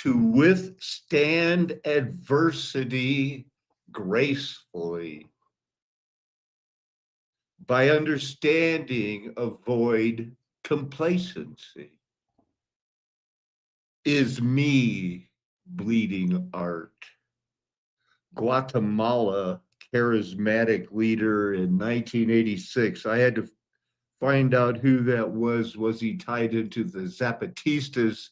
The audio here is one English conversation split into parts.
to withstand adversity gracefully. By understanding, avoid complacency. Is me bleeding art? Guatemala charismatic leader in 1986. I had to find out who that was. Was he tied into the Zapatistas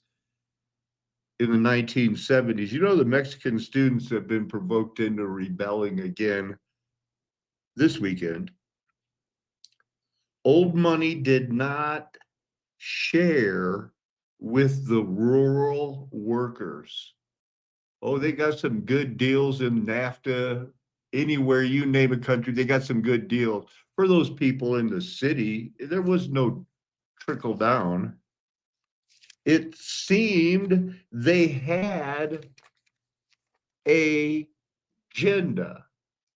in the 1970s? You know, the Mexican students have been provoked into rebelling again this weekend. Old money did not share with the rural workers. Oh, they got some good deals in NAFTA. Anywhere you name a country, they got some good deals. For those people in the city, there was no trickle down. It seemed they had a agenda,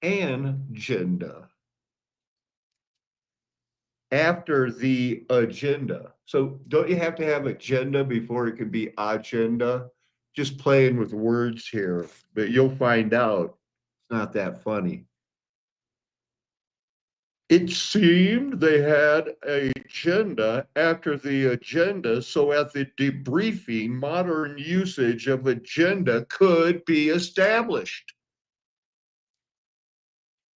an agenda after the agenda. So don't you have to have agenda before it can be agenda? Just playing with words here, but you'll find out it's not that funny. It seemed they had an agenda after the agenda, so at the debriefing, modern usage of agenda could be established.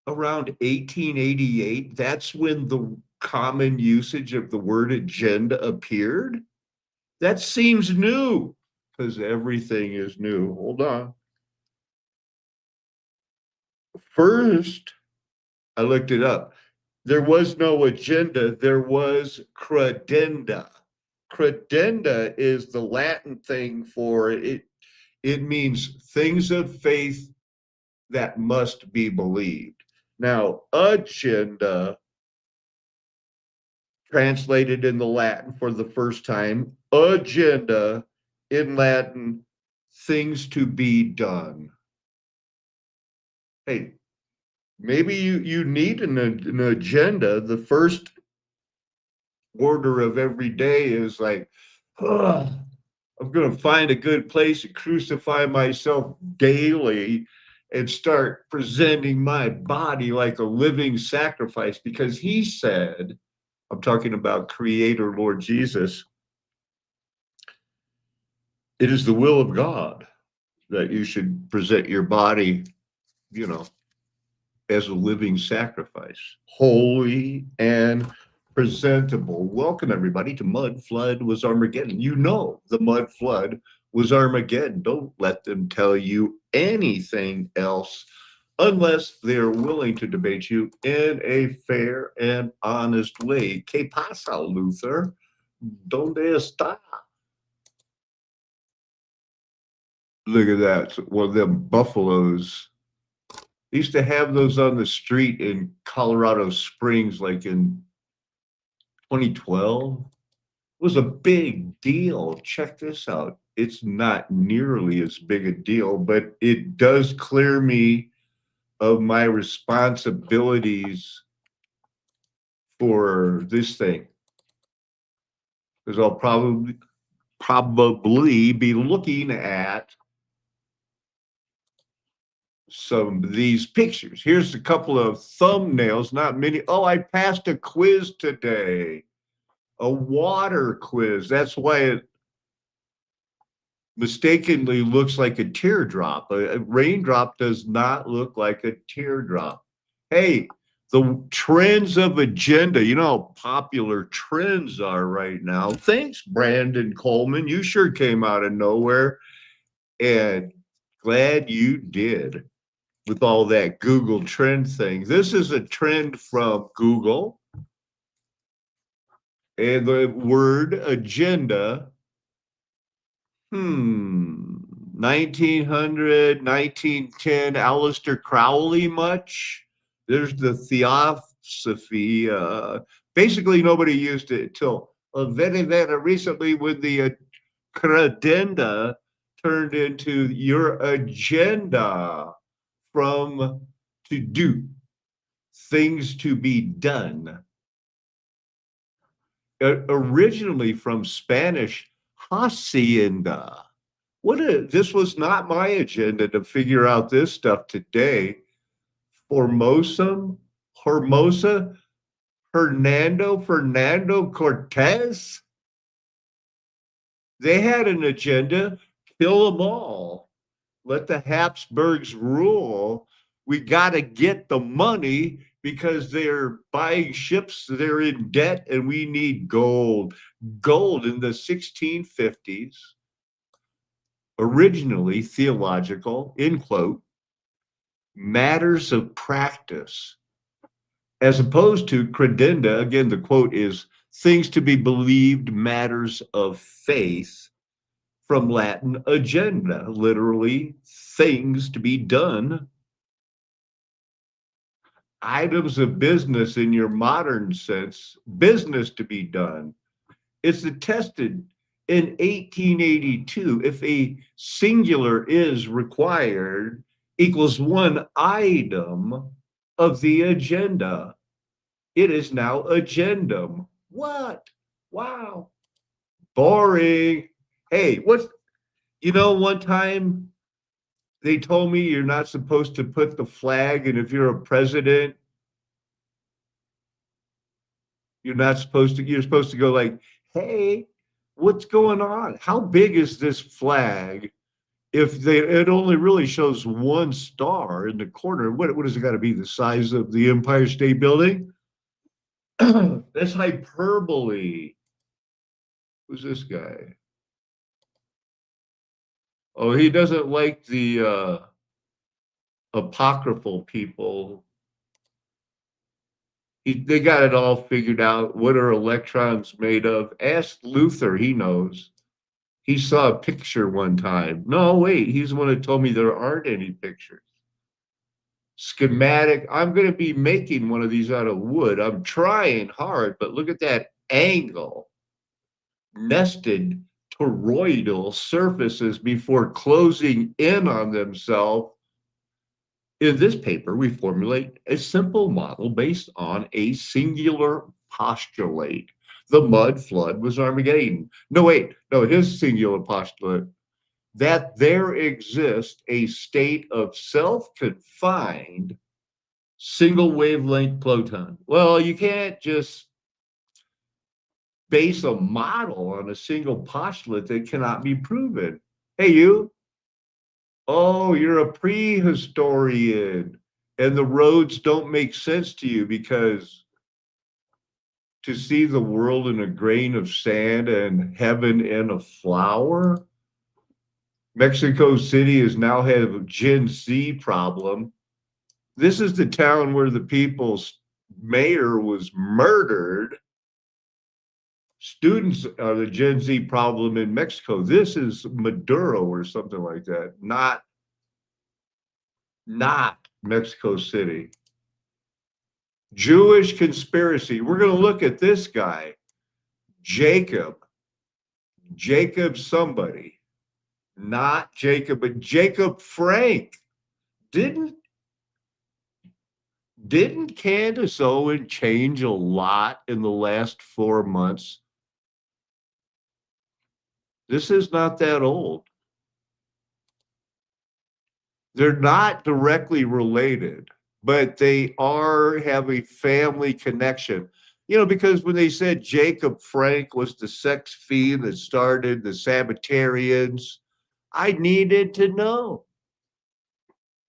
Around 1888, that's when the common usage of the word agenda appeared. That seems new because everything is new. Hold on. First, I looked it up. There was no agenda, there was credenda. Credenda is the Latin thing for it. It means things of faith that must be believed. Now, agenda, translated in the Latin for the first time, agenda in Latin, things to be done. Hey, maybe you need an agenda. The first order of every day is like, oh, I'm going to find a good place to crucify myself daily and start presenting my body like a living sacrifice, because he said, I'm talking about Creator Lord Jesus, it is the will of God that you should present your body, you know, as a living sacrifice, holy and presentable. Welcome, everybody, to Mud Flood Was Armageddon. You know the mud flood was Armageddon. Don't let them tell you anything else unless they're willing to debate you in a fair and honest way. ¿Qué pasa, Luther? ¿Dónde está? Look at that. One of them buffaloes. They used to have those on the street in Colorado Springs, like in 2012. It was a big deal. Check this out. It's not nearly as big a deal, but it does clear me of my responsibilities for this thing, because I'll probably be looking at some of these pictures. Here's a couple of thumbnails, not many. Oh, I passed a quiz today, a water quiz. That's why it mistakenly looks like a teardrop. A raindrop does not look like a teardrop. Hey, the trends of agenda, you know how popular trends are right now. Thanks, Brandon Coleman. You sure came out of nowhere, and glad you did with all that Google trend thing. This is a trend from Google, and the word agenda, 1900, 1910, Aleister Crowley much? There's the theosophy. Basically, nobody used it until very, very recently, when the credenda turned into your agenda, from to do, things to be done. Originally from Spanish hacienda, This was not my agenda to figure out this stuff today. Hermosa, Fernando Cortez. They had an agenda, kill them all. Let the Habsburgs rule. We got to get the money because they're buying ships, they're in debt, and we need gold. Gold in the 1650s, originally theological, in quote, matters of practice, as opposed to credenda. Again, the quote is things to be believed, matters of faith, from Latin agenda, literally things to be done. Items of business in your modern sense, business to be done. It's attested in 1882, if a singular is required, equals one item of the agenda. It is now agendum. What? Wow. Boring. Hey, one time they told me you're not supposed to put the flag, and if you're a president, you're supposed to go like, hey, what's going on? How big is this flag? It only really shows one star in the corner. What does it got to be? The size of the Empire State Building? That's hyperbole. Who's this guy? Oh, he doesn't like the apocryphal people. They got it all figured out. What are electrons made of? Ask Luther, he knows. He saw a picture one time. No, wait, he's the one who told me there aren't any pictures. Schematic. I'm going to be making one of these out of wood. I'm trying hard, but look at that angle. Nested toroidal surfaces before closing in on themselves. In this paper, we formulate a simple model based on a singular postulate. The mud flood was Armageddon. No, his singular postulate, that there exists a state of self-confined single wavelength photon. Well, you can't just base a model on a single postulate that cannot be proven. Hey, you. Oh, you're a prehistorian, and the roads don't make sense to you because to see the world in a grain of sand and heaven in a flower. Mexico City has now had a Gen Z problem. This is the town where the people's mayor was murdered. Students are the Gen Z problem in Mexico. This is Maduro or something like that, not Mexico City. Jewish conspiracy. We're going to look at this guy, Jacob somebody, not Jacob, but Jacob Frank. Didn't Candace Owen change a lot in the last 4 months? This is not that old. They're not directly related, but they have a family connection. Because when they said Jacob Frank was the sex fiend that started the Sabbatarians, I needed to know.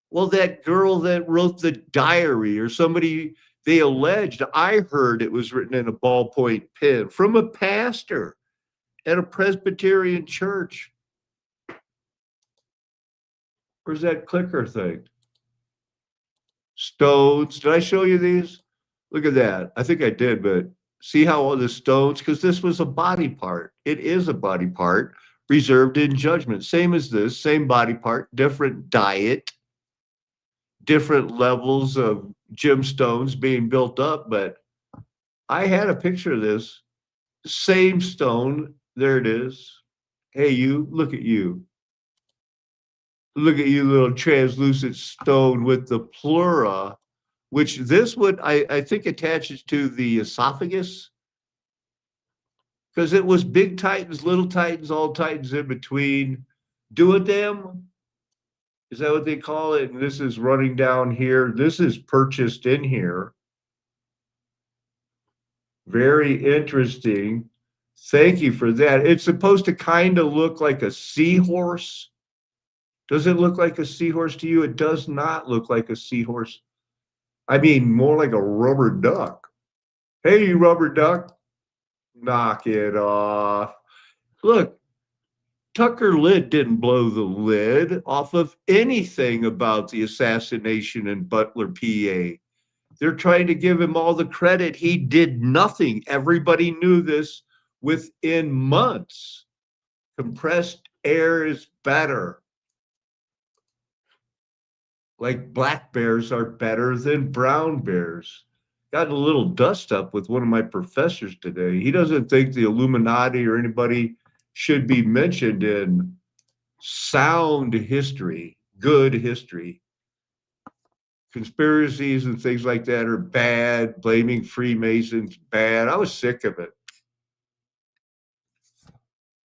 Well, that girl that wrote the diary, or somebody, they alleged, I heard it was written in a ballpoint pen from a pastor at a Presbyterian church. Where's that clicker thing? Stones. Did I show you these? Look at that. I think I did, but see how all the stones, because this was a body part. It is a body part reserved in judgment. Same as this, same body part, different diet, different levels of gemstones being built up. But I had a picture of this. Same stone. There it is. Hey, you, look at you. Look at you, little translucent stone with the pleura, which this would, I think, attaches to the esophagus, because it was big titans, little titans, all titans in between. Duodam, is that what they call it? And this is running down here. This is purchased in here. Very interesting. Thank you for that. It's supposed to kind of look like a seahorse. Does it look like a seahorse to you? It does not look like a seahorse. I mean, more like a rubber duck. Hey, you rubber duck, knock it off. Look, Tucker Lid didn't blow the lid off of anything about the assassination in Butler, PA. They're trying to give him all the credit. He did nothing. Everybody knew this within months. Compressed air is better. Like black bears are better than brown bears. Got a little dust up with one of my professors today. He doesn't think the Illuminati or anybody should be mentioned in sound history, good history. Conspiracies and things like that are bad. Blaming Freemasons, bad. I was sick of it.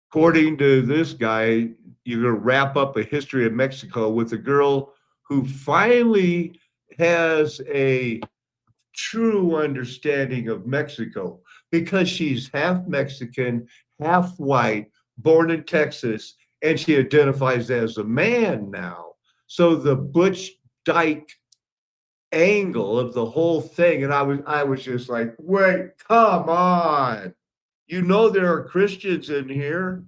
According to this guy, you're going to wrap up a history of Mexico with a girl who finally has a true understanding of Mexico because she's half Mexican, half white, born in Texas, and she identifies as a man now. So the Butch Dyke angle of the whole thing, and I was just like, wait, come on. You know there are Christians in here.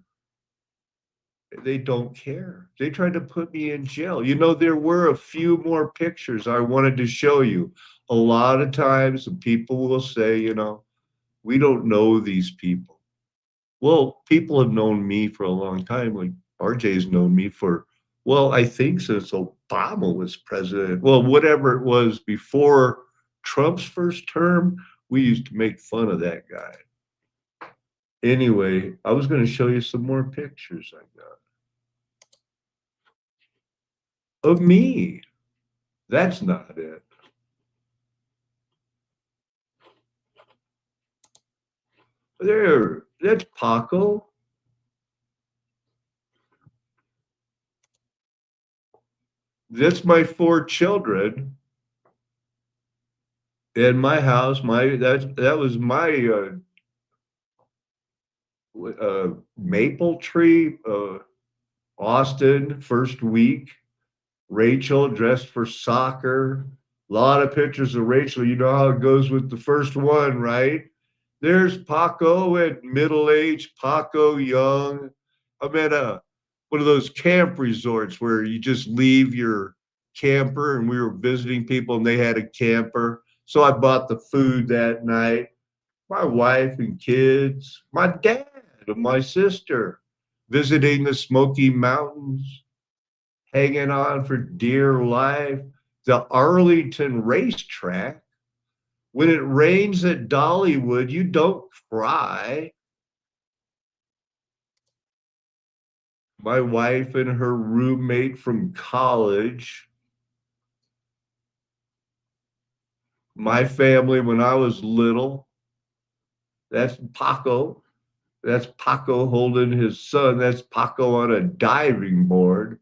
They don't care. They tried to put me in jail. You know, there were a few more pictures I wanted to show you. A lot of times people will say, you know, we don't know these people. Well, people have known me for a long time. Like RJ's known me for, well, I think since Obama was president. Well, whatever it was before Trump's first term, we used to make fun of that guy. Anyway, I was going to show you some more pictures I got of me. That's not it. There, that's Paco. That's my 4 children in my house. That was my maple tree. Austin, first week. Rachel dressed for soccer. A lot of pictures of Rachel. You know how it goes with the first one, right? There's Paco at middle age, Paco young. I'm at one of those camp resorts where you just leave your camper, and we were visiting people and they had a camper. So I bought the food that night. My wife and kids, my dad and my sister visiting the Smoky Mountains, hanging on for dear life. The Arlington racetrack. When it rains at Dollywood, you don't cry. My wife and her roommate from college. My family when I was little. That's Paco. That's Paco holding his son. That's Paco on a diving board.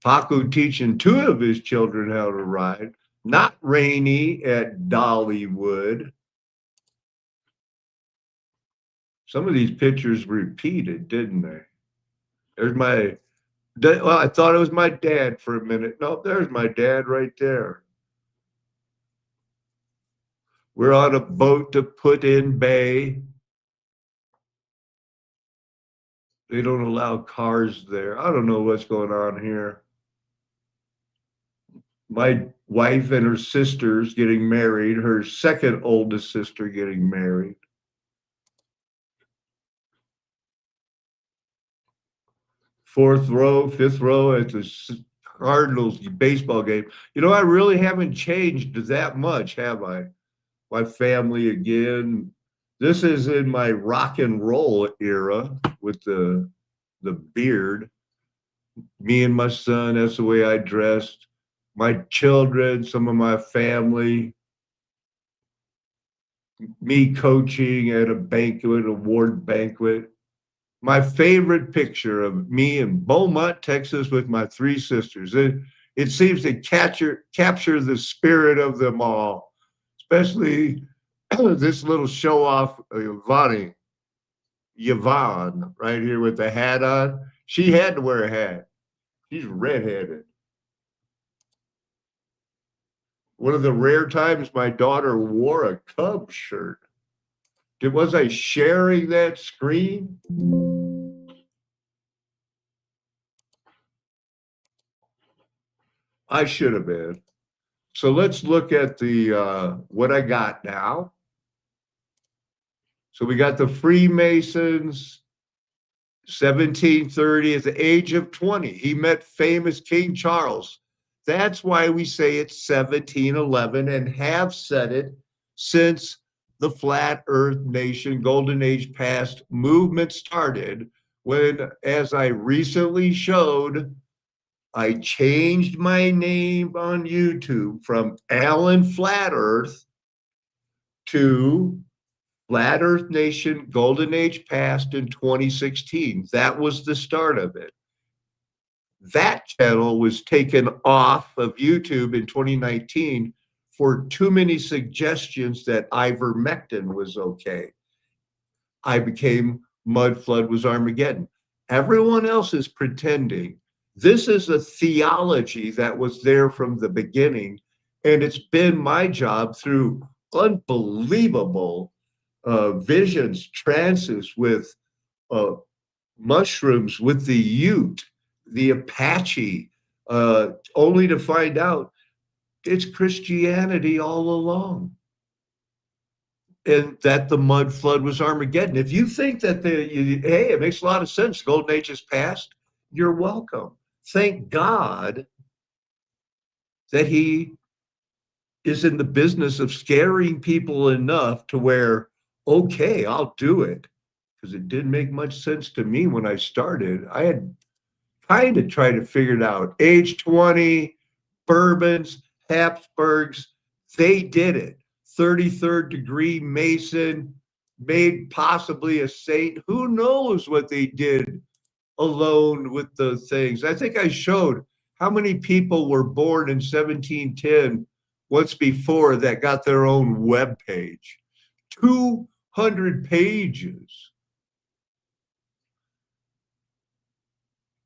Paco teaching 2 of his children how to ride. Not Rainy at Dollywood. Some of these pictures repeated, didn't they? There's my, well, I thought it was my dad for a minute. No, there's my dad right there. We're on a boat to Put-in-Bay. They don't allow cars there. I don't know what's going on here. My wife and her sisters getting married, her second oldest sister getting married. Fourth row, fifth row at the Cardinals baseball game. You know, I really haven't changed that much, have I? My family again. This is in my rock and roll era with the beard. Me and my son, that's the way I dressed. My children, some of my family, me coaching at a banquet, award banquet. My favorite picture of me in Beaumont, Texas, with my three sisters. It seems to capture the spirit of them all, especially this little show off, Yvonne, right here with the hat on. She had to wear a hat. She's redheaded. One of the rare times my daughter wore a Cubs shirt. Was I sharing that screen? I should have been. So let's look at the what I got now. So we got the Freemasons, 1730, at the age of 20. He met famous King Charles. That's why we say it's 1711 and have said it since the Flat Earth Nation Golden Age Past movement started, when, as I recently showed, I changed my name on YouTube from Alan Flat Earth to Flat Earth Nation Golden Age Past in 2016. That was the start of it. That channel was taken off of YouTube in 2019 for too many suggestions that ivermectin was okay. I became Mud Flood was Armageddon. Everyone else is pretending. This is a theology that was there from the beginning, and it's been my job through unbelievable visions, trances with mushrooms, with the Ute, the Apache, only to find out it's Christianity all along. And that the mud flood was Armageddon. If you think that hey, it makes a lot of sense, the Golden Age is past, you're welcome. Thank God that he is in the business of scaring people enough to where, okay, I'll do it. Because it didn't make much sense to me when I started. I had kind of tried to figure it out. Age 20, Bourbons, Habsburgs, they did it. 33rd degree Mason, made possibly a saint. Who knows what they did alone with the things. I think I showed how many people were born in 1710 once before that got their own web page. 200 pages.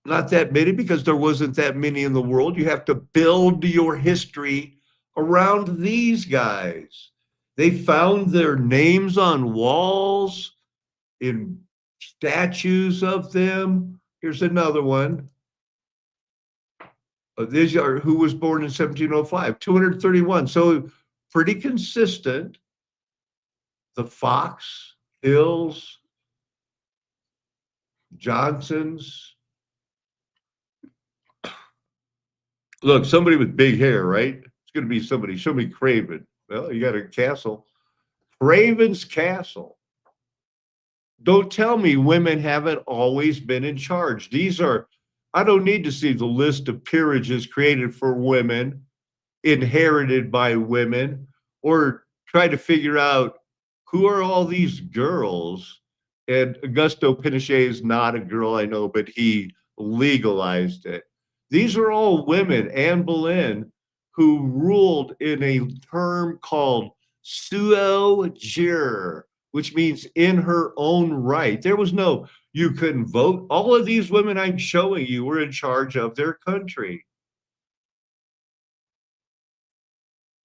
Not that many, because there wasn't that many in the world. You have to build your history around these guys. They found their names on walls, in statues of them. Here's another one. These are who was born in 1705, 231. So pretty consistent. The Fox, Hills, Johnsons. Look, somebody with big hair, right? It's going to be somebody. Show me Craven. Well, you got a castle. Craven's Castle. Don't tell me women haven't always been in charge. These are, I don't need to see the list of peerages created for women, inherited by women, or try to figure out who are all these girls. And Augusto Pinochet is not a girl, I know, but he legalized it. These are all women, Anne Boleyn, who ruled in a term called sua jure, which means in her own right. There was no, you couldn't vote. All of these women I'm showing you were in charge of their country.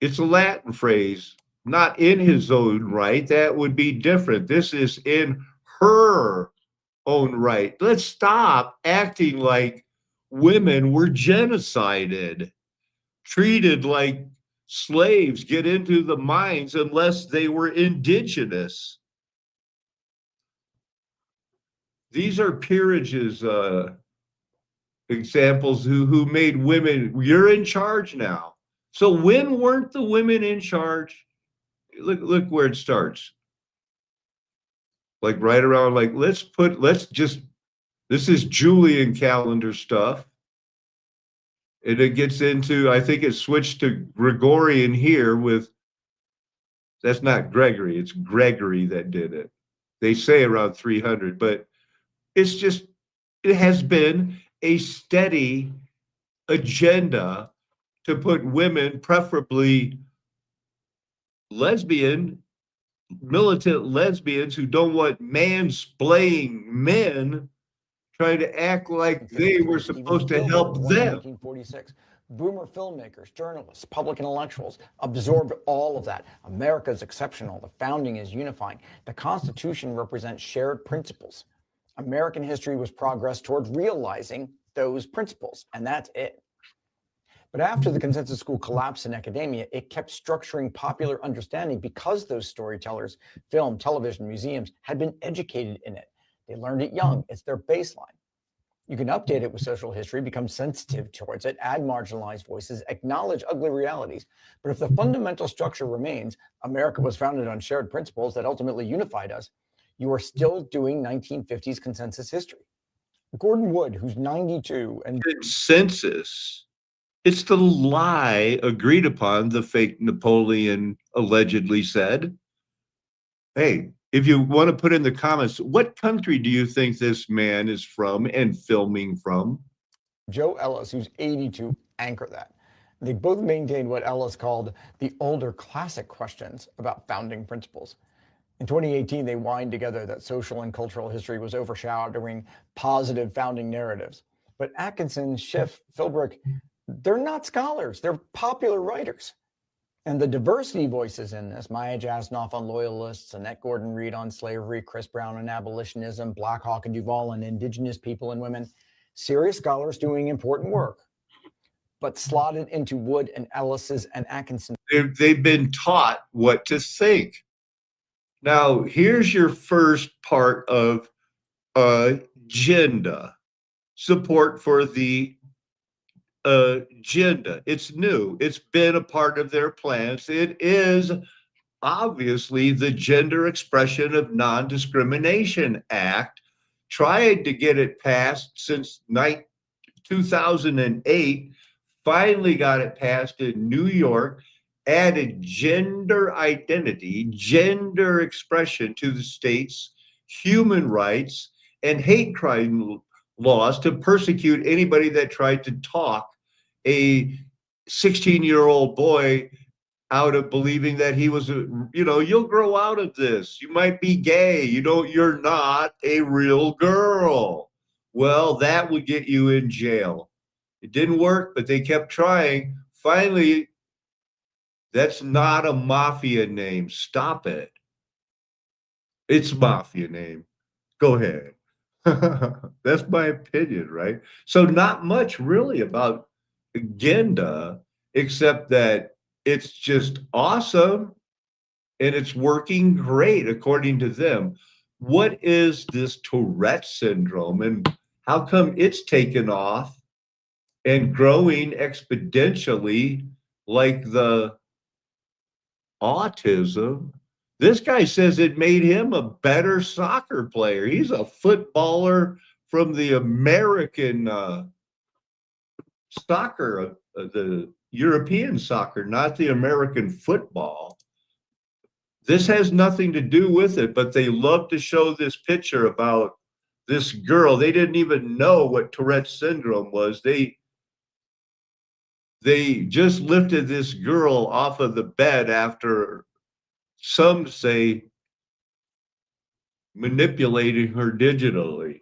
It's a Latin phrase, not in his own right. That would be different. This is in her own right. Let's stop acting like women were genocided, treated like slaves, get into the mines unless they were indigenous. These are peerages, examples who made women, you're in charge now. So when weren't the women in charge? Look where it starts. Like right around, like, let's just, this is Julian calendar stuff. And it gets into, I think it switched to Gregorian here with, that's not Gregory, it's Gregory that did it. They say around 300, but It's just, it has been a steady agenda to put women, preferably lesbian, militant lesbians who don't want mansplaining men, trying to act like they were Steven supposed to Spielberg, help born in them. 1946. Boomer filmmakers, journalists, public intellectuals absorbed all of that. America is exceptional. The founding is unifying. The Constitution represents shared principles. American history was progress toward realizing those principles, and that's it. But after the consensus school collapsed in academia, it kept structuring popular understanding because those storytellers, film, television, museums, had been educated in it. They learned it young. It's their baseline. You can update it with social history, become sensitive towards it, add marginalized voices, acknowledge ugly realities. But if the fundamental structure remains, America was founded on shared principles that ultimately unified us, you are still doing 1950s consensus history. Gordon Wood, who's 92 and Consensus. It's the lie agreed upon, the fake Napoleon allegedly said. Hey, if you want to put in the comments, what country do you think this man is from and filming from? Joe Ellis, who's 82, anchor that. They both maintained what Ellis called the older classic questions about founding principles. In 2018, they whined together that social and cultural history was overshadowing positive founding narratives. But Atkinson, Schiff, Philbrick, they're not scholars, they're popular writers. And the diversity voices in this, Maya Jasnoff on loyalists, Annette Gordon Reed on slavery, Chris Brown on abolitionism, Black Hawk and Duvall on indigenous people and women, serious scholars doing important work, but slotted into Wood and Ellis's and Atkinson. They've been taught what to think. Now, here's your first part of agenda, support for the agenda. It's new. It's been a part of their plans. It is obviously the Gender Expression of Non-Discrimination Act. Tried to get it passed since 2008, finally got it passed in New York, added gender identity, gender expression to the state's human rights and hate crime laws to persecute anybody that tried to talk a 16-year-old boy out of believing that he was you'll grow out of this. You might be gay. You're not a real girl. Well, that would get you in jail. It didn't work, but they kept trying. Finally, that's not a mafia name. Stop it. It's a mafia name. Go ahead. That's my opinion, right? So not much really about agenda, except that it's just awesome and it's working great according to them. What is this Tourette syndrome and how come it's taken off and growing exponentially like the autism? This guy says it made him a better soccer player. He's a footballer from the American soccer, the European soccer, not the American football. This has nothing to do with it, but they love to show this picture about this girl. They didn't even know what Tourette's syndrome was. They just lifted this girl off of the bed after, some say, manipulating her digitally,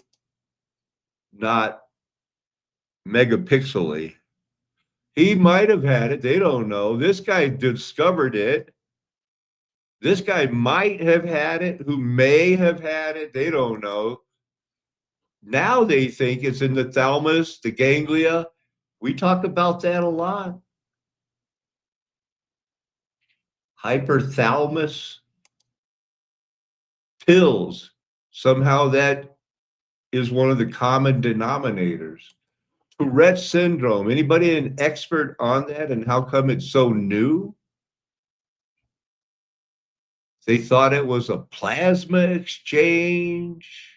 not megapixely. He might have had it. They don't know. This guy discovered it. This guy might have had it, who may have had it. They don't know. Now they think it's in the thalamus, the ganglia. We talk about that a lot. Hypothalamus, pills. Somehow that is one of the common denominators. Tourette syndrome. Anybody an expert on that and how come it's so new? They thought it was a plasma exchange.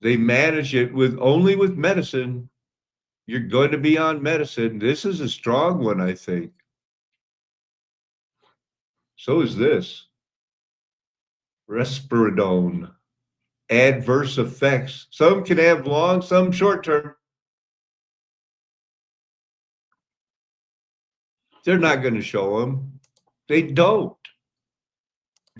They manage it with only with medicine. You're going to be on medicine. This is a strong one, I think. So is this. Risperidone. Adverse effects. Some can have long, some short term. They're not going to show them. They don't.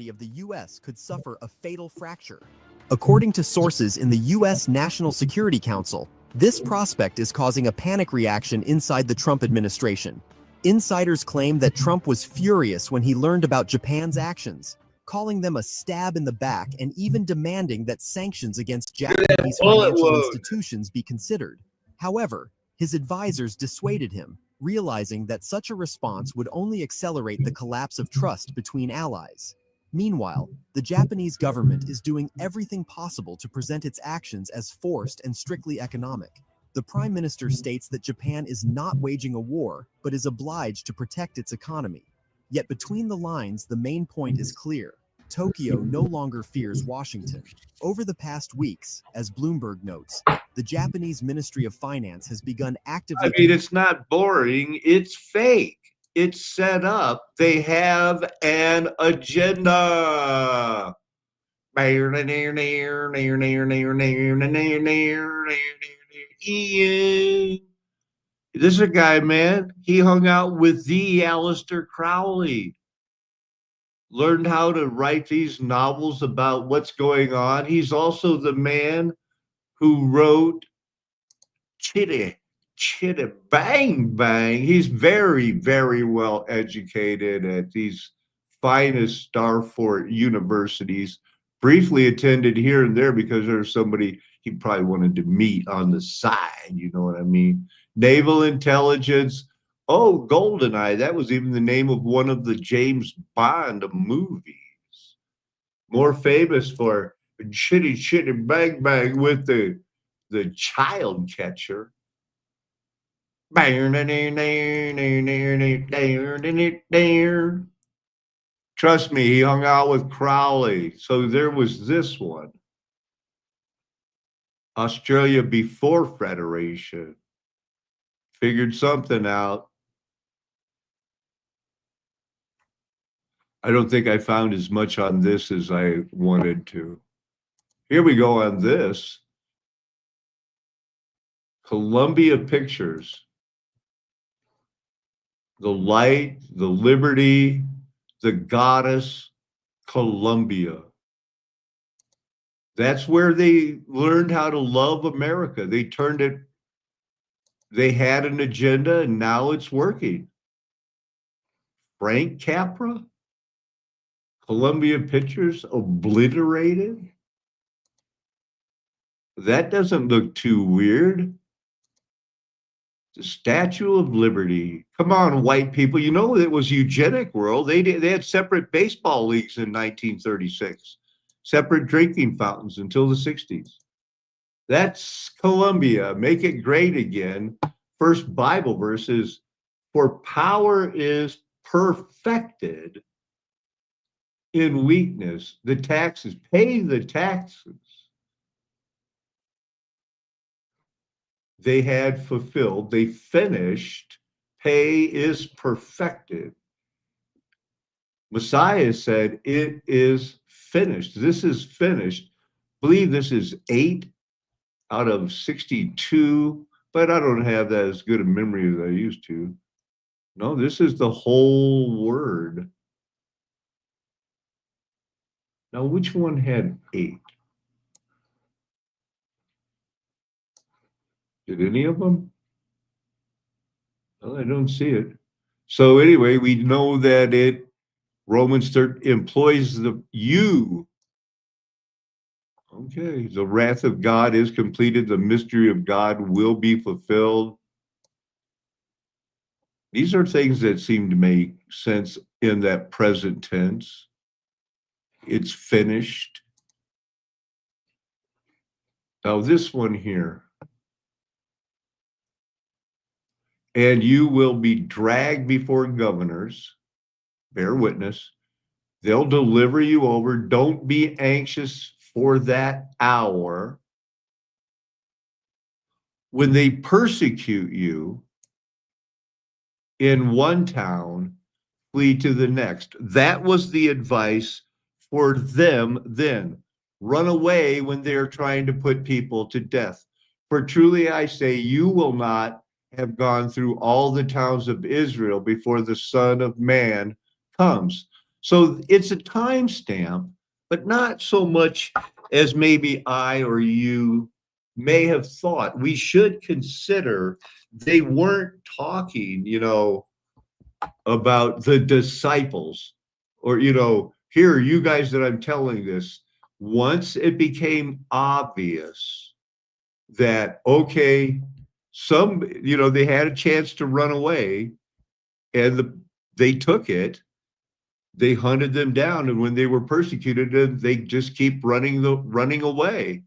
Of the U.S. could suffer a fatal fracture. According to sources in the U.S. National Security Council, this prospect is causing a panic reaction inside the Trump administration. Insiders claim that Trump was furious when he learned about Japan's actions, calling them a stab in the back and even demanding that sanctions against Japanese financial institutions be considered. However, his advisors dissuaded him, realizing that such a response would only accelerate the collapse of trust between allies. Meanwhile, the Japanese government is doing everything possible to present its actions as forced and strictly economic. The Prime Minister states that Japan is not waging a war, but is obliged to protect its economy. Yet between the lines, the main point is clear. Tokyo no longer fears Washington. Over the past weeks, as Bloomberg notes, the Japanese Ministry of Finance has begun actively... I mean, it's not boring, it's fake. It's set up. They have an agenda. Ian. This is a guy, man. He hung out with the Aleister Crowley. Learned how to write these novels about what's going on. He's also the man who wrote Chitty Bang Bang. He's very, very well educated at these finest Starfort universities. Briefly attended here and there because there's somebody he probably wanted to meet on the side. You know what I mean? Naval intelligence. Oh, GoldenEye. That was even the name of one of the James Bond movies. More famous for Chitty Bang Bang with the child catcher. Trust me, he hung out with Crowley. So there was this one. Australia before Federation. Figured something out. I don't think I found as much on this as I wanted to. Here we go on this. Columbia Pictures. The light, the liberty, the goddess, Columbia. That's where they learned how to love America. They turned it, they had an agenda and now it's working. Frank Capra, Columbia Pictures, obliterated. That doesn't look too weird. The Statue of Liberty. Come on, white people. You know, it was eugenic world. They had separate baseball leagues in 1936, separate drinking fountains until the 60s. That's Columbia. Make it great again. First Bible verse is, for power is perfected in weakness. The taxes, pay the taxes. They had fulfilled, they finished, pay is perfected. Messiah said, it is finished. This is finished. I believe this is 8 out of 62, but I don't have that as good a memory as I used to. No, this is the whole word. Now, which one had 8? Did any of them? Well, I don't see it. So anyway, we know that Romans 13 employs the you. Okay, the wrath of God is completed. The mystery of God will be fulfilled. These are things that seem to make sense in that present tense. It's finished. Now this one here. And you will be dragged before governors, bear witness. They'll deliver you over. Don't be anxious for that hour. When they persecute you in one town, flee to the next. That was the advice for them then. Run away when they are trying to put people to death. For truly I say, you will not have gone through all the towns of Israel before the Son of Man comes. So it's a timestamp, but not so much as maybe I or you may have thought. We should consider they weren't talking, about the disciples or, here, you guys that I'm telling this. Once it became obvious that, okay, they had a chance to run away and they took it, they hunted them down. And when they were persecuted, they just keep running away.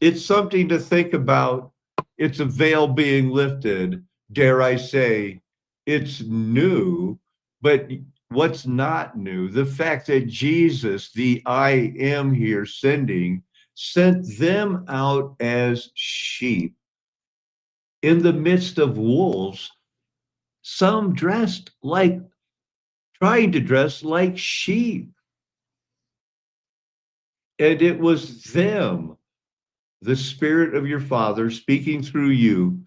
It's something to think about. It's a veil being lifted, dare I say. It's new, but what's not new? The fact that Jesus, the I am here sending, sent them out as sheep in the midst of wolves, some trying to dress like sheep. And it was them, the Spirit of your Father speaking through you.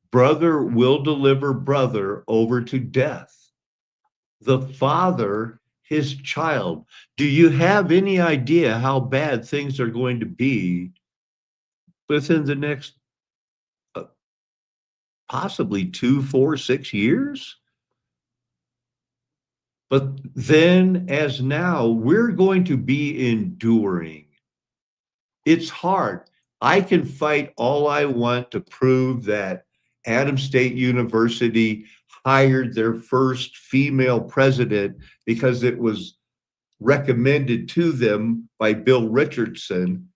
Brother will deliver brother over to death. The father, his child. Do you have any idea how bad things are going to be within the next possibly 2, 4, 6 years? But then, as now, we're going to be enduring. It's hard. I can fight all I want to prove that Adams State University hired their first female president because it was recommended to them by Bill Richardson,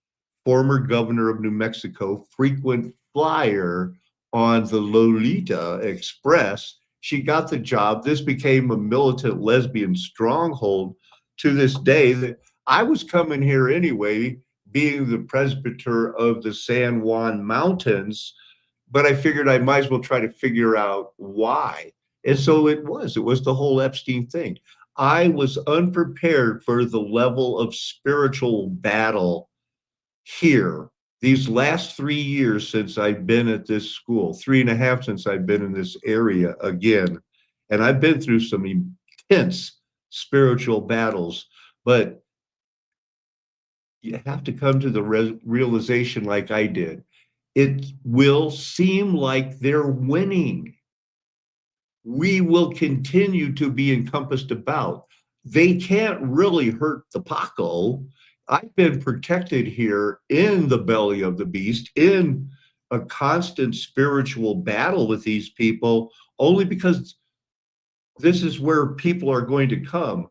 former governor of New Mexico, frequent flyer on the Lolita Express. She got the job. This became a militant lesbian stronghold to this day. That I was coming here anyway, being the presbyter of the San Juan Mountains, but I figured I might as well try to figure out why. And so it was the whole Epstein thing. I was unprepared for the level of spiritual battle here. These last 3 years since I've been at this school, 3.5 since I've been in this area again. And I've been through some intense spiritual battles, but you have to come to the realization like I did. It will seem like they're winning. We will continue to be encompassed about. They can't really hurt the Paco. I've been protected here in the belly of the beast, in a constant spiritual battle with these people, only because this is where people are going to come.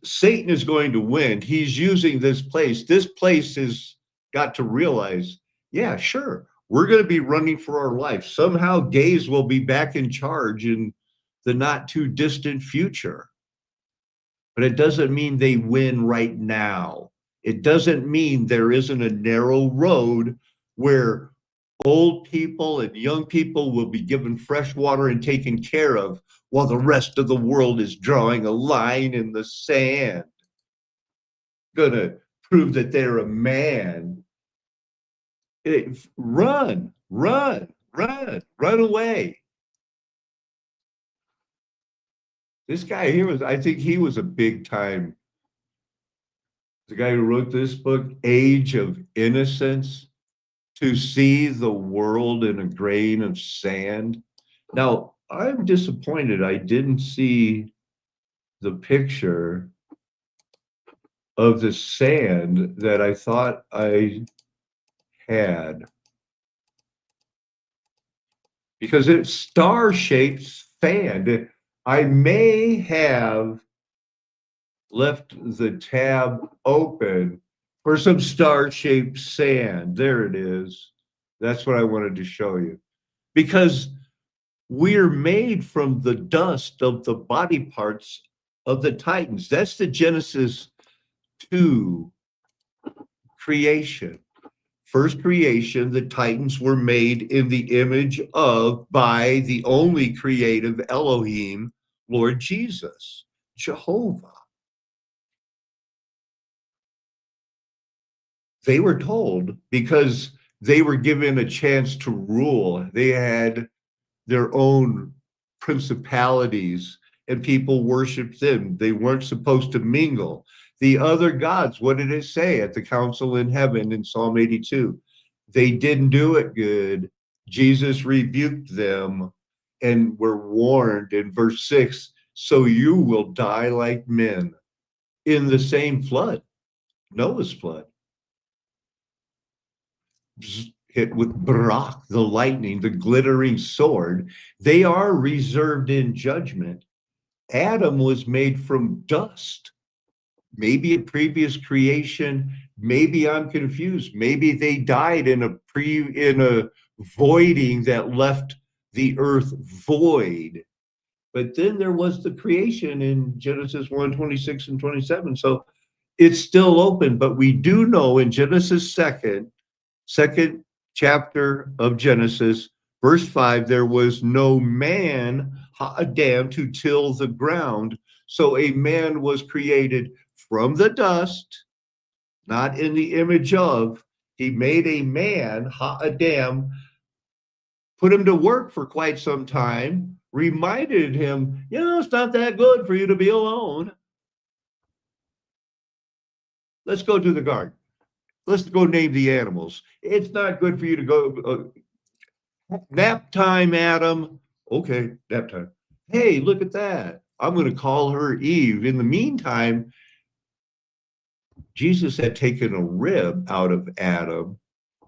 Satan is going to win. He's using this place. This place has got to realize, yeah, sure, we're going to be running for our life. Somehow gays will be back in charge in the not too distant future. But it doesn't mean they win right now. It doesn't mean there isn't a narrow road where old people and young people will be given fresh water and taken care of while the rest of the world is drawing a line in the sand. Gonna prove that they're a man. Run away. This guy here I think he was a big time. The guy who wrote this book, Age of Innocence, to see the world in a grain of sand. Now, I'm disappointed I didn't see the picture of the sand that I thought I had, because it's star-shaped sand. I may have left the tab open for some star-shaped sand. There it is. That's what I wanted to show you. Because we're made from the dust of the body parts of the Titans. That's the Genesis 2 creation. First creation, the Titans were made in the image of, by the only creative Elohim, Lord Jesus, Jehovah. They were told because they were given a chance to rule. They had their own principalities and people worshiped them. They weren't supposed to mingle. The other gods, what did it say at the council in heaven in Psalm 82? They didn't do it good. Jesus rebuked them and were warned in verse 6, so you will die like men in the same flood, Noah's flood. Hit with Barak, the lightning, the glittering sword. They are reserved in judgment. Adam was made from dust. Maybe a previous creation, maybe I'm confused. Maybe they died in a voiding that left the earth void. But then there was the creation in Genesis 1:26 and 27. So it's still open, but we do know in Genesis second chapter of Genesis, verse 5, there was no man, Adam, to till the ground. So a man was created from the dust, not in the image of. He made a man, Adam, put him to work for quite some time, reminded him, it's not that good for you to be alone. Let's go to the garden. Let's go name the animals. It's not good for you to go. Nap time, Adam. Okay, nap time. Hey, look at that. I'm going to call her Eve. In the meantime, Jesus had taken a rib out of Adam,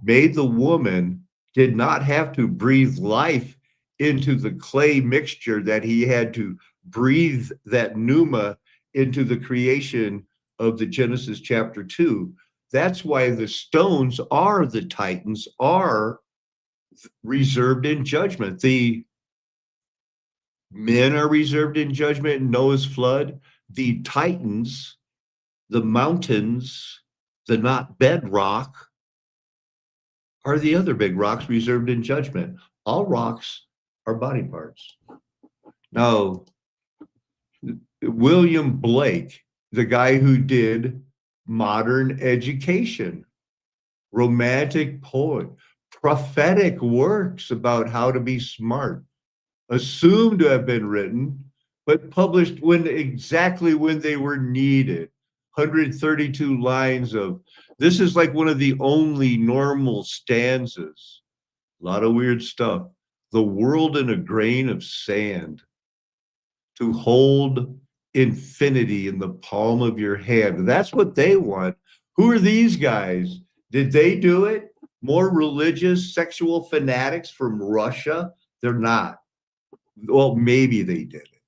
made the woman, did not have to breathe life into the clay mixture that he had to breathe that pneuma into the creation of the Genesis chapter 2. That's why the stones are the Titans, are reserved in judgment. The men are reserved in judgment in Noah's flood. The Titans, the mountains, the not bedrock, are the other big rocks reserved in judgment. All rocks are body parts. Now, William Blake, the guy who did modern education, romantic poet, prophetic works about how to be smart, assumed to have been written, but published exactly when they were needed. 132 lines of, this is like one of the only normal stanzas. A lot of weird stuff. The world in a grain of sand. To hold infinity in the palm of your hand. That's what they want. Who are these guys? Did they do it? More religious, sexual fanatics from Russia? They're not. Well, maybe they did it,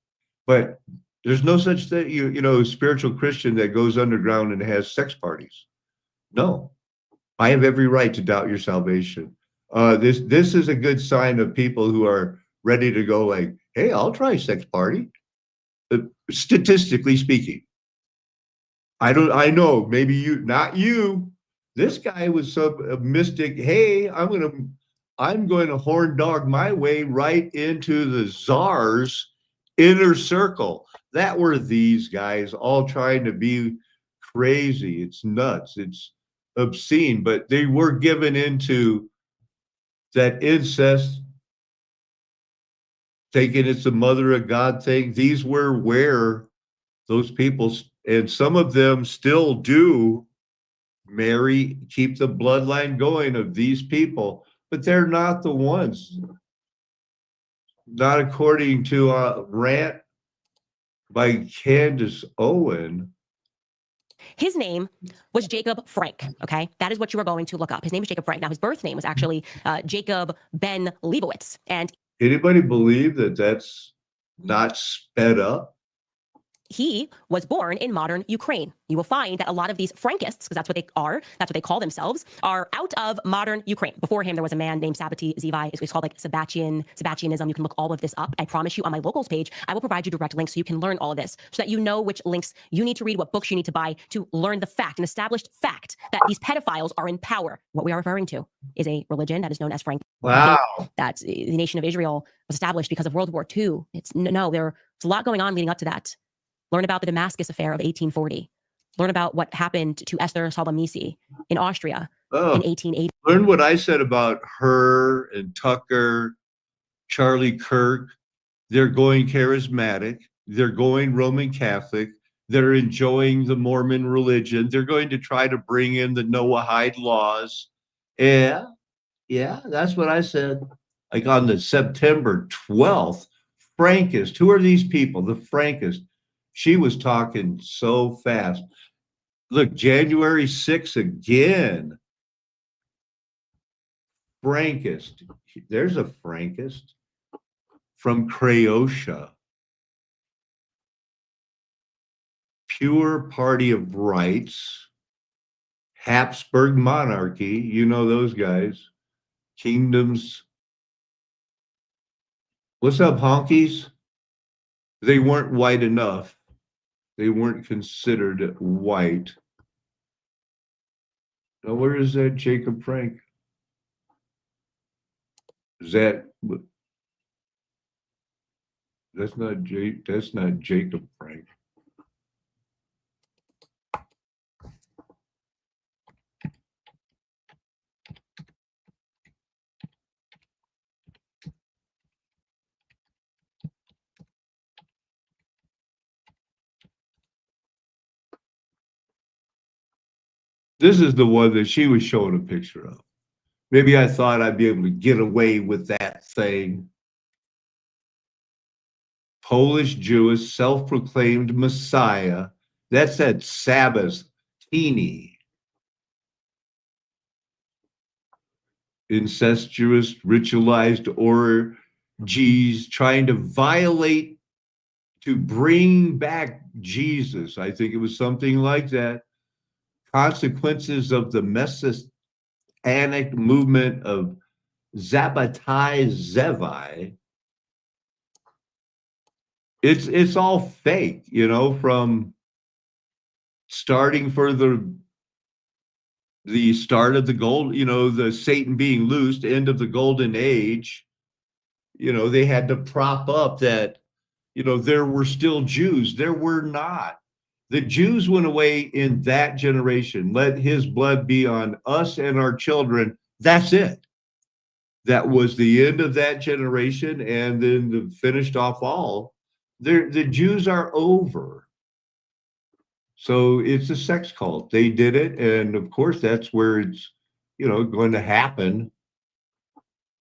but there's no such thing, spiritual Christian that goes underground and has sex parties. No, I have every right to doubt your salvation. This is a good sign of people who are ready to go like, hey, I'll try a sex party. Statistically speaking, I know, maybe you, not you. This guy was some mystic. Hey, I'm going to horn dog my way right into the czar's inner circle. That were these guys all trying to be crazy. It's nuts. It's obscene, but they were given into that incest, thinking it's the mother of God thing. These were where those people, and some of them still do marry, keep the bloodline going of these people, but they're not the ones. Not according to a rant by Candace Owen. His name was Jacob Frank, okay? That is what you are going to look up. His name is Jacob Frank. Now, his birth name was actually Jacob Ben Leibowitz. And anybody believe that that's not sped up? he was born in modern Ukraine. You will find that a lot of these Frankists, because that's what they are, that's what they call themselves, are out of modern Ukraine. Before him, there was a man named Sabbatai Zevi. It's called like Sabbatianism. You can look all of this up. I promise you on my locals page, I will provide you direct links so you can learn all of this, so that you know which links you need to read, what books you need to buy to learn the fact, an established fact, that these pedophiles are in power. What we are referring to is a religion that is known as Frank. Wow. That the nation of Israel was established because of World War II. There's a lot going on leading up to that. Learn about the Damascus affair of 1840. Learn about what happened to Esther Salbamisi in Austria in Oh, 1880. learn what I said about her and Tucker, Charlie Kirk. They're going charismatic. They're going Roman Catholic. They're enjoying the Mormon religion. They're going to try to bring in the Noahide laws. Yeah, that's what I said. Like on the September 12th, Frankist. Who are these people? The Frankist. She was talking so fast. Look, January 6th again. Frankist. There's a Frankist from Croatia. Pure Party of Rights. Habsburg monarchy. You know those guys. Kingdoms. What's up, honkies? They weren't white enough. They weren't considered white. Now, where is that Jacob Frank? Is that's not Jacob Frank. This is the one that she was showing a picture of. Maybe I thought I'd be able to get away with that thing. Polish Jewish self-proclaimed Messiah. That's that Sabatini. Incestuous, ritualized orgies, trying to violate, to bring back Jesus. I think it was something like that. Consequences of the Messianic movement of Zabbatai Zevi. It's all fake, you know, from starting for the start of the gold, you know, the Satan being loosed, end of the golden age. You know, they had to prop up that, you know, there were still Jews. There were not. The Jews went away in that generation. Let his blood be on us and our children. That's it. That was the end of that generation, and then finished off all. The Jews are over. So it's a sex cult. They did it, and of course that's where it's, you know, going to happen.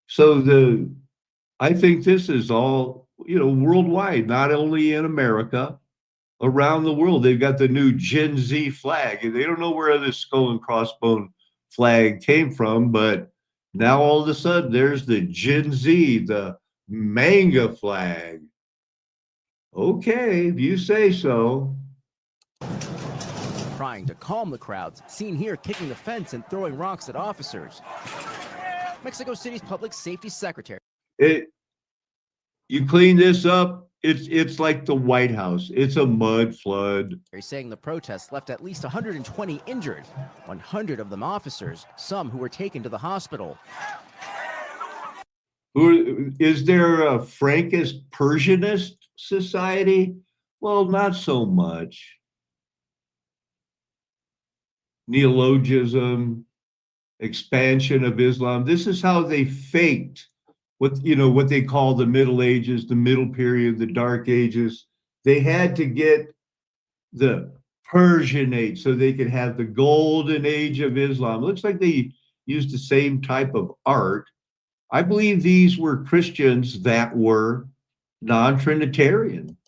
So I think this is all, you know, worldwide, not only in America, around the world. They've got the new Gen Z flag, and they don't know where this skull and crossbone flag came from, but now all of a sudden there's the Gen Z, the MAGA flag. Okay, if you say so. Trying to calm the crowds, seen here kicking the fence and throwing rocks at officers. Mexico City's public safety secretary. You clean this up, it's like the White House. It's a mud flood. Saying the protests left at least 120 injured, 100 of them officers, some who were taken to the hospital. Is there a Frankist Persianist society? Well, not so much. Neologism, expansion of Islam. This is how they faked what they call the Middle Ages, the Middle Period, the Dark Ages. They had to get the Persianate so they could have the golden age of Islam. It looks like they used the same type of art. I believe these were Christians that were non-Trinitarian.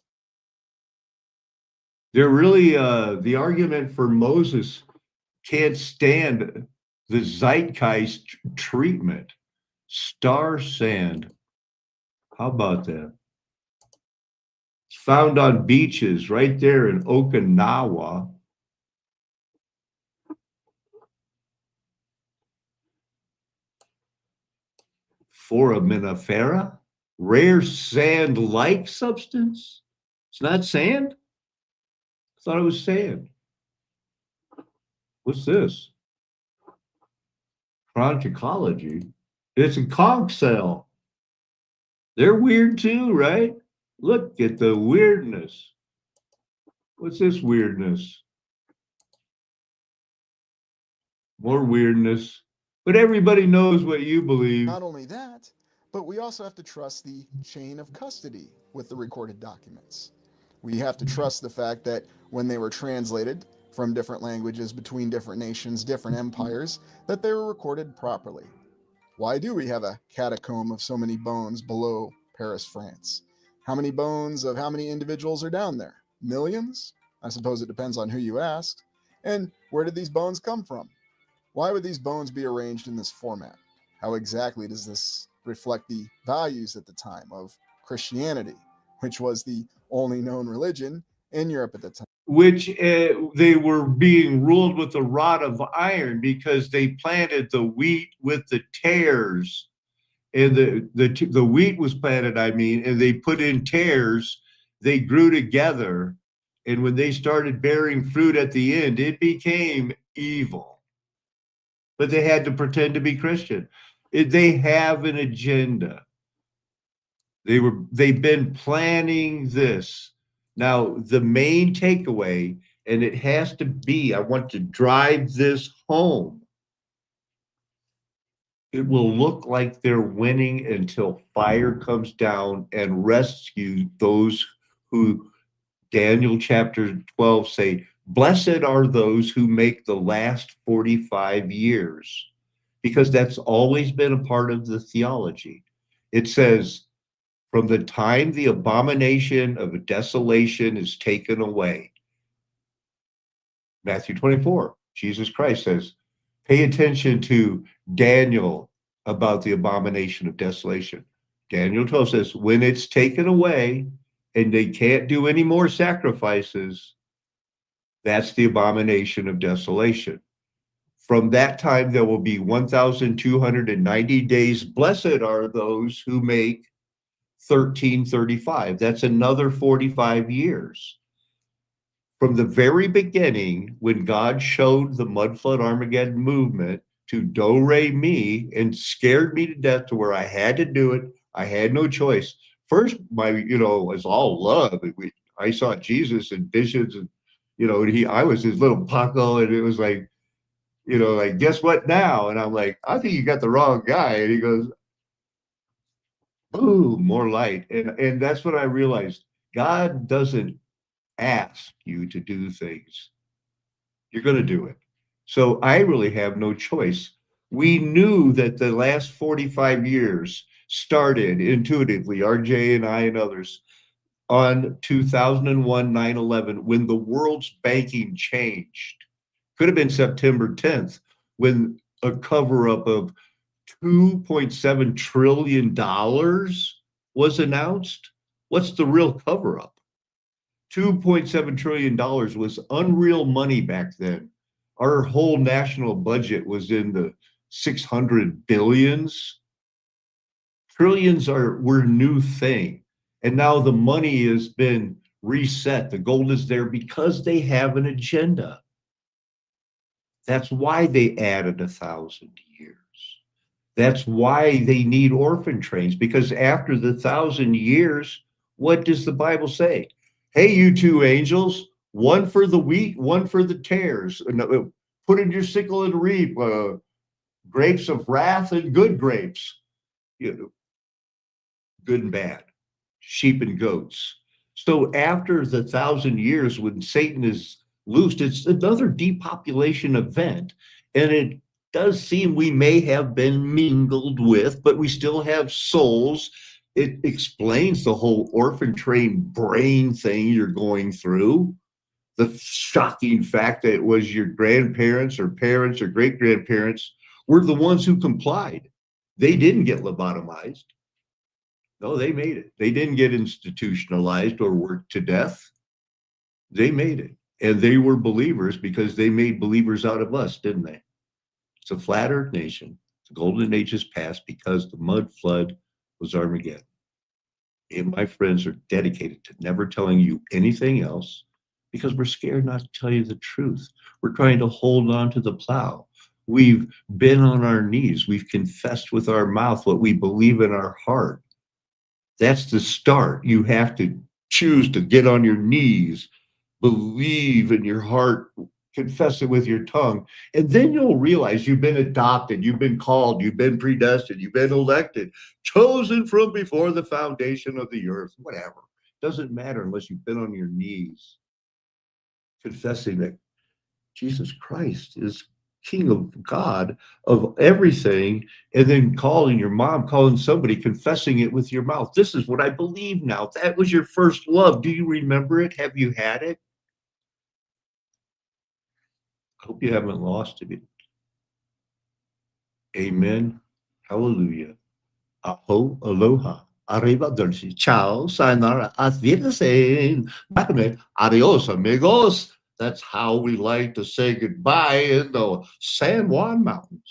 They're really the argument for Moses can't stand the zeitgeist treatment. Star sand. How about that? It's found on beaches right there in Okinawa. Foraminifera, rare sand-like substance. It's not sand? I thought it was sand. What's this? Chronicology. It's a conch shell. They're weird too, right? Look at the weirdness. What's this weirdness? More weirdness. But everybody knows what you believe. Not only that, but we also have to trust the chain of custody with the recorded documents. We have to trust the fact that when they were translated from different languages between different nations, different empires, that they were recorded properly. Why do we have a catacomb of so many bones below Paris, France? How many bones of how many individuals are down there? Millions? I suppose it depends on who you ask. And where did these bones come from? Why would these bones be arranged in this format? How exactly does this reflect the values at the time of Christianity, which was the only known religion in Europe at the time? Which they were being ruled with a rod of iron because they planted the wheat with the tares. And the wheat was planted, and they put in tares. They grew together. And when they started bearing fruit at the end, it became evil. But they had to pretend to be Christian. They have an agenda. They've been planning this. Now, the main takeaway, and it has to be, I want to drive this home. It will look like they're winning until fire comes down and rescue those who, Daniel chapter 12 say, blessed are those who make the last 45 years, because that's always been a part of the theology. It says, from the time the abomination of desolation is taken away. Matthew 24, Jesus Christ says, pay attention to Daniel about the abomination of desolation. Daniel 12 says, when it's taken away and they can't do any more sacrifices, that's the abomination of desolation. From that time, there will be 1,290 days. Blessed are those who make 1335. That's another 45 years. From the very beginning, when God showed the mud flood Armageddon movement to do-re-mi and scared me to death to where I had to do it, I had no choice. First, it was all love. I saw Jesus in visions, and I was his little Paco, and it was like, guess what now? And I'm like, I think you got the wrong guy. And he goes, boom, more light. And that's what I realized. God doesn't ask you to do things. You're going to do it. So I really have no choice. We knew that the last 45 years started intuitively, RJ and I and others, on 2001, 9/11, when the world's banking changed. Could have been September 10th, when a cover-up of $2.7 trillion was announced. What's the real cover-up? $2.7 trillion was unreal money back then. Our whole national budget was in the 600 billions. Trillions were a new thing. And now the money has been reset. The gold is there because they have an agenda. That's why they added 1,000 years. That's why they need orphan trains, because after the 1,000 years, what does the Bible say? Hey, you two angels, one for the wheat, one for the tares. Put in your sickle and reap, grapes of wrath and good grapes, good and bad, sheep and goats. So after the 1,000 years, when Satan is loosed, it's another depopulation event. And it does seem we may have been mingled with, but we still have souls. It explains the whole orphan train brain thing you're going through. The shocking fact that it was your grandparents or parents or great-grandparents were the ones who complied. They didn't get lobotomized. No, they made it. They didn't get institutionalized or worked to death. They made it. And they were believers because they made believers out of us, didn't they? It's a flat earth nation. The golden age has passed because the mud flood was Armageddon. And my friends are dedicated to never telling you anything else because we're scared not to tell you the truth. We're trying to hold on to the plow. We've been on our knees. We've confessed with our mouth what we believe in our heart. That's the start. You have to choose to get on your knees, believe in your heart confess it with your tongue, and then you'll realize you've been adopted, you've been called, you've been predestined, you've been elected, chosen from before the foundation of the earth, whatever. Doesn't matter unless you've been on your knees confessing that Jesus Christ is King of God of everything, and then calling your mom, calling somebody, confessing it with your mouth. This is what I believe now. That was your first love. Do you remember it? Have you had it? Hope you haven't lost it. Amen. Hallelujah. Aho, aloha. Arrivederci. Ciao, sayonara, auf Wiedersehen. Adios, amigos. That's how we like to say goodbye in the San Juan Mountains.